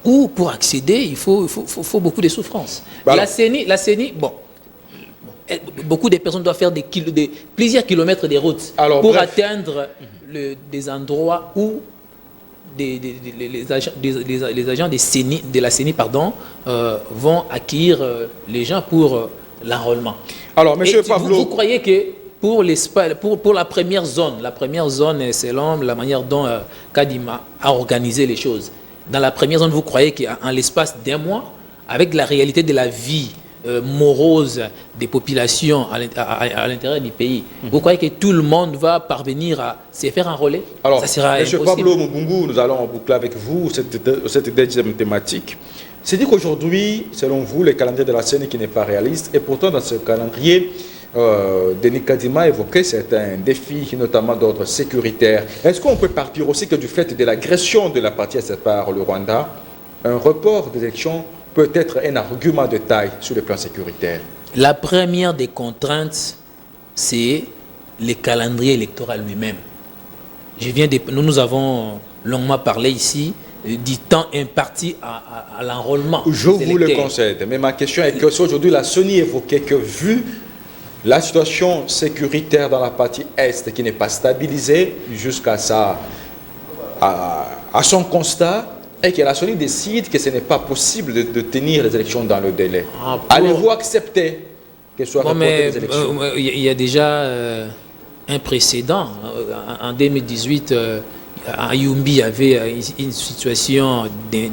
où pour accéder, il faut beaucoup de souffrance. Voilà. La CENI, bon, beaucoup de personnes doivent faire plusieurs kilomètres de routes pour atteindre des endroits où les agents de la CENI vont accueillir les gens pour l'enrôlement. Alors, monsieur Pablo, vous croyez que pour la première zone, selon la manière dont Kadima a organisé les choses, dans la première zone, vous croyez qu'en l'espace d'un mois, avec la réalité de la vie morose des populations à l'intérieur du pays, vous croyez que tout le monde va parvenir à se faire enrôler? Alors, ça sera monsieur impossible. Pablo Mubungu, nous allons boucler avec vous cette deuxième thématique. C'est dit qu'aujourd'hui, selon vous, le calendrier de la CENI qui n'est pas réaliste, et pourtant dans ce calendrier, Denis Kadima a évoqué certains défis, notamment d'ordre sécuritaire. Est-ce qu'on peut partir aussi que du fait de l'agression de la partie par le Rwanda, un report des élections peut être un argument de taille sur le plan sécuritaire? La première des contraintes, c'est le calendrier électoral lui-même. Nous avons longuement parlé ici du temps imparti à l'enrôlement. Je vous le concède, mais ma question est que si aujourd'hui la CENI évoquait que vu la situation sécuritaire dans la partie Est qui n'est pas stabilisée jusqu'à son constat, et que la CENI décide que ce n'est pas possible de tenir les élections dans le délai. Allez-vous accepter que soit reportées les élections? Il y a déjà un précédent. En 2018, à Yumbi, il y avait une situation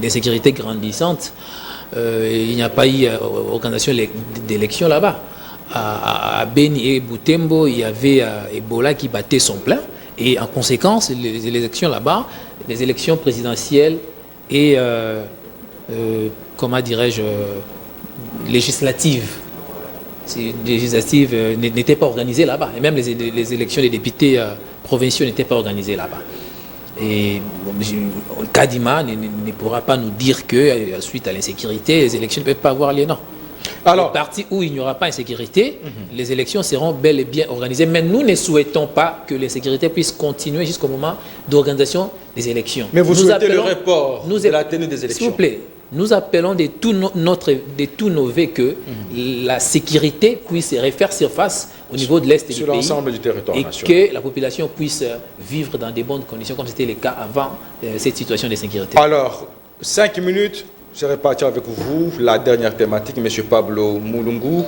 d'insécurité grandissante. Il n'y a pas eu organisation d'élections là-bas. À Beni et Butembo, il y avait Ebola qui battait son plein. Et en conséquence, les élections là-bas, les élections présidentielles et, comment dirais-je, législatives. Ces législatives n'étaient pas organisées là-bas. Et même les élections des députés provinciaux n'étaient pas organisées là-bas. Et Kadima ne pourra pas nous dire que, suite à l'insécurité, les élections ne peuvent pas avoir lieu. Non. Alors, les parties où il n'y aura pas d'insécurité, les élections seront bel et bien organisées. Mais nous ne souhaitons pas que l'insécurité puisse continuer jusqu'au moment d'organisation des élections. Mais vous souhaitez le report de la tenue des élections? S'il vous plaît, nous appelons de tous nos vœux que la sécurité puisse refaire surface au niveau de l'Est du pays. Sur l'ensemble du territoire et national. que la population puisse vivre dans de bonnes conditions, comme c'était le cas avant cette situation de sécurité. Alors, 5 minutes, je vais partir avec vous. La dernière thématique, M. Pablo Mulungu.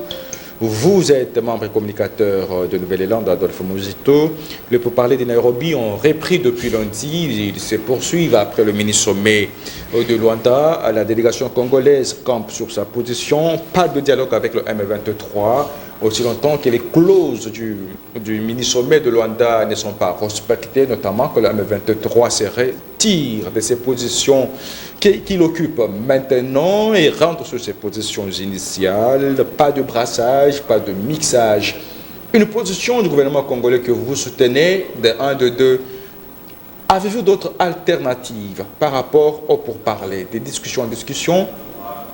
Vous êtes membre et communicateur de Nouvelle-Zélande, Adolphe Muzito. Le pourparlers de Nairobi ont repris depuis lundi. Ils se poursuivent après le mini-sommet de Luanda. La délégation congolaise campe sur sa position. Pas de dialogue avec le M23. Aussi longtemps que les clauses du mini-sommet de Luanda ne sont pas respectées, notamment que le M23 se retire de ses positions qu'il occupe maintenant et rentre sur ses positions initiales. Pas de brassage, pas de mixage. Une position du gouvernement congolais que vous soutenez, de 1, de 2. Avez-vous d'autres alternatives par rapport au pourparlers, des discussions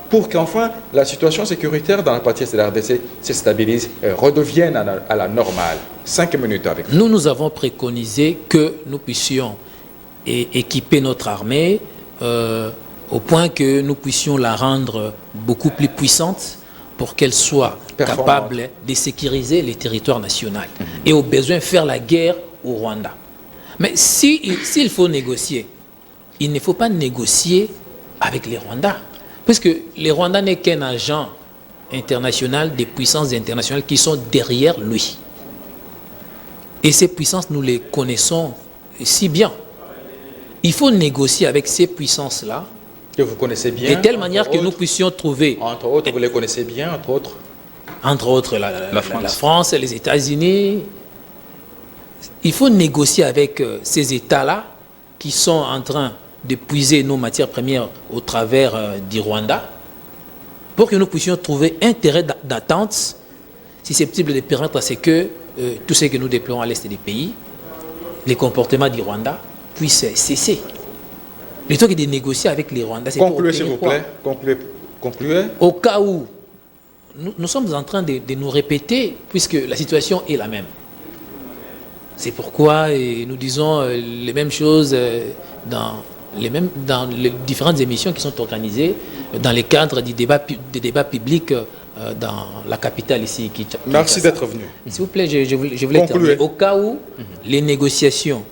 pour qu'enfin la situation sécuritaire dans la partie de la RDC se stabilise et redevienne à la normale? 5 minutes avec vous. Nous avons préconisé que nous puissions équiper notre armée au point que nous puissions la rendre beaucoup plus puissante pour qu'elle soit capable de sécuriser les territoires nationaux et au besoin faire la guerre au Rwanda. Mais s'il faut négocier, il ne faut pas négocier avec les Rwandais. Parce que les Rwandais n'est qu'un agent international des puissances internationales qui sont derrière lui. Et ces puissances, nous les connaissons si bien. Il faut négocier avec ces puissances-là. Que vous connaissez bien. De telle manière que nous puissions trouver... Entre autres, vous les connaissez bien, entre autres. Entre autres, la France, les États-Unis. Il faut négocier avec ces États-là qui sont en train de puiser nos matières premières au travers du Rwanda pour que nous puissions trouver un terrain d'attente susceptible de permettre à ce que tout ce que nous déplorons à l'est du pays, les comportements du Rwanda puissent cesser. Plutôt que de négocier avec les Rwandais, c'est concluez s'il vous plaît. Concluez. Au cas où nous sommes en train de nous répéter, puisque la situation est la même. C'est pourquoi nous disons les mêmes choses dans les différentes émissions qui sont organisées dans le cadre des débats publics dans la capitale ici. Merci d'être venu. S'il vous plaît, je voulais terminer. Au cas où les négociations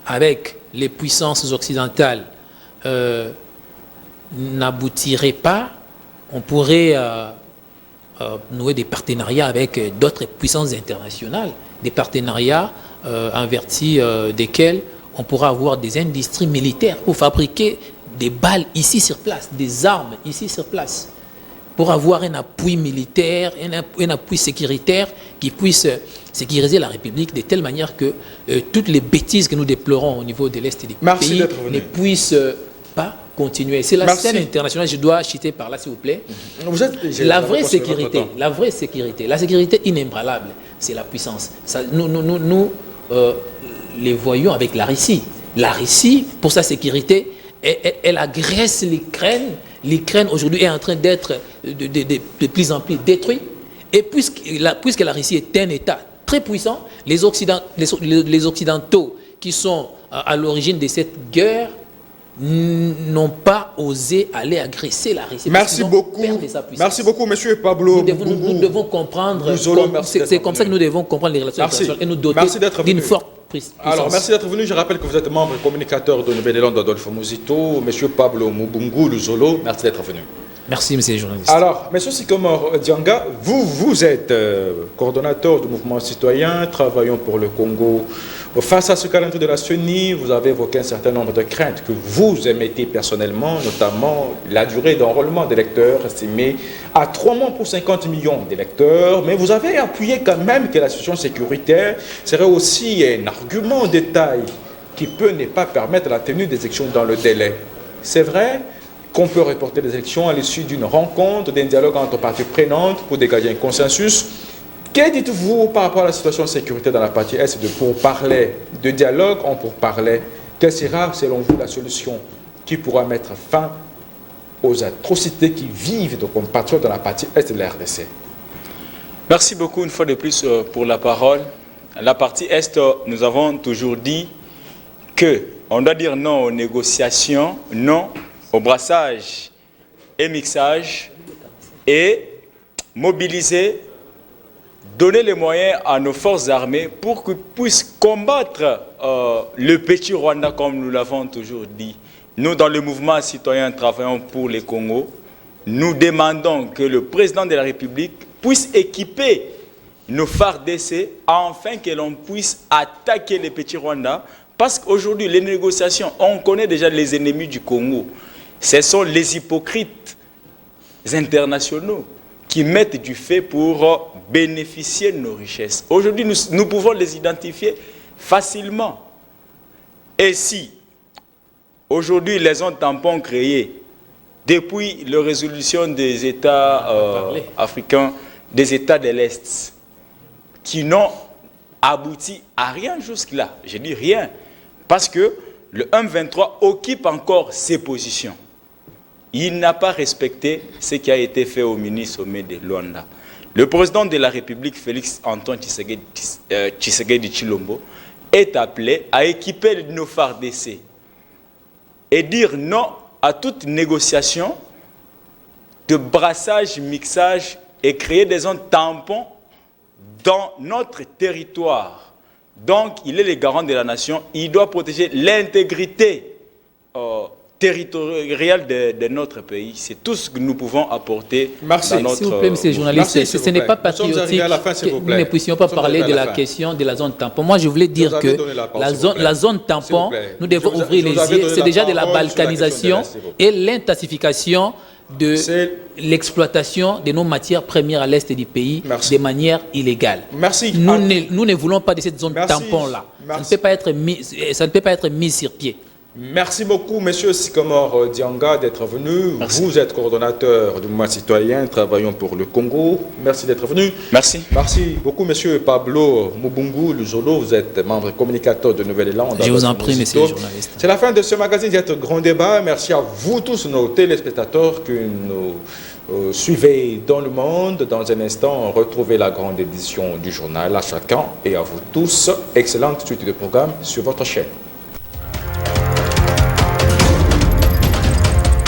avec les puissances occidentales n'aboutiraient pas, on pourrait nouer des partenariats avec d'autres puissances internationales, des partenariats en vertu desquels on pourra avoir des industries militaires pour fabriquer des balles ici sur place, des armes ici sur place, pour avoir un appui militaire, un appui sécuritaire qui puisse sécuriser la République de telle manière que toutes les bêtises que nous déplorons au niveau de l'Est du pays ne puissent pas continuer. C'est la scène internationale, je dois chuter par là s'il vous plaît. La vraie sécurité, la sécurité inébranlable, c'est la puissance. Ça, nous les voyons avec la Russie. La Russie, pour sa sécurité, elle agresse l'Ukraine. L'Ukraine aujourd'hui est en train d'être de plus en plus détruite. Et puisque la Russie est un État très puissant, les Occidentaux qui sont à l'origine de cette guerre n'ont pas osé aller agresser la Russie. Merci beaucoup. Merci beaucoup, monsieur Pablo. Nous devons comprendre. C'est comme ça que nous devons comprendre les relations internationales et nous doter d'une forte puissance. Alors, merci d'être venu. Je rappelle que vous êtes membre et communicateur de Nouvelle-Zélande, Adolphe Muzito. Monsieur Pablo Mulungu Luzolo, merci d'être venu. Merci, monsieur le journaliste. Alors, monsieur Sycomore Dianga, vous êtes coordonnateur du mouvement citoyen, travaillons pour le Congo. Face à ce calendrier de la CENI, vous avez évoqué un certain nombre de craintes que vous émettez personnellement, notamment la durée d'enrôlement d'électeurs estimée à 3 mois pour 50 millions d'électeurs, mais vous avez appuyé quand même que la situation sécuritaire serait aussi un argument de taille qui peut ne pas permettre la tenue des élections dans le délai. C'est vrai qu'on peut reporter les élections à l'issue d'une rencontre, d'un dialogue entre parties prenantes pour dégager un consensus. Que dites-vous par rapport à la situation de sécurité dans la partie Est pour parler de dialogue, pour parler? Quelle sera, selon vous, la solution qui pourra mettre fin aux atrocités qui vivent de compatriotes dans la partie Est de la RDC? Merci beaucoup une fois de plus pour la parole. La partie Est, nous avons toujours dit qu'on doit dire non aux négociations, non au brassage et mixage et mobiliser, donner les moyens à nos forces armées pour qu'ils puissent combattre le petit Rwanda comme nous l'avons toujours dit. Nous, dans le mouvement citoyen travaillons pour les Congos, nous demandons que le président de la République puisse équiper nos FARDC afin que l'on puisse attaquer les petits Rwanda. Parce qu'aujourd'hui, les négociations, on connaît déjà les ennemis du Congo. Ce sont les hypocrites internationaux qui mettent du fait pour bénéficier de nos richesses. Aujourd'hui, nous pouvons les identifier facilement. Et si, aujourd'hui, les zones tampons créées, depuis la résolution des États africains, des États de l'Est, qui n'ont abouti à rien jusque-là, je dis rien, parce que le M23 occupe encore ses positions. Il n'a pas respecté ce qui a été fait au mini-sommet de Luanda. Le président de la République, Félix Antoine Tshisekedi Tshilombo, est appelé à équiper nos FARDC et dire non à toute négociation de brassage, mixage et créer des zones tampons dans notre territoire. Donc, il est le garant de la nation, il doit protéger l'intégrité territoriale de notre pays. C'est tout ce que nous pouvons apporter. Merci. Dans notre... S'il vous plaît, monsieur le journaliste, ce n'est pas patriotique que nous ne puissions pas parler de la question de la zone tampon. Moi, je voulais dire que la zone tampon, nous devons ouvrir les yeux. C'est déjà de la balkanisation et l'intensification de l'exploitation de nos matières premières à l'est du pays de manière illégale. Merci. Nous ne voulons pas de cette zone tampon-là. Ça ne peut pas être mis sur pied. Merci beaucoup, Monsieur Sycomore Dianga, d'être venu. Merci. Vous êtes coordonnateur du mouvement citoyen, travaillons pour le Congo. Merci d'être venu. Merci. Merci beaucoup, Monsieur Pablo Mubungu Luzolo. Vous êtes membre communicateur de Nouvelle-Élan. Je vous en prie, Monsieur le journaliste. C'est la fin de ce magazine d'être Grand Débat. Merci à vous tous, nos téléspectateurs, que nous suivez dans le monde. Dans un instant, retrouvez la grande édition du journal à chacun et à vous tous. Excellente suite de programme sur votre chaîne.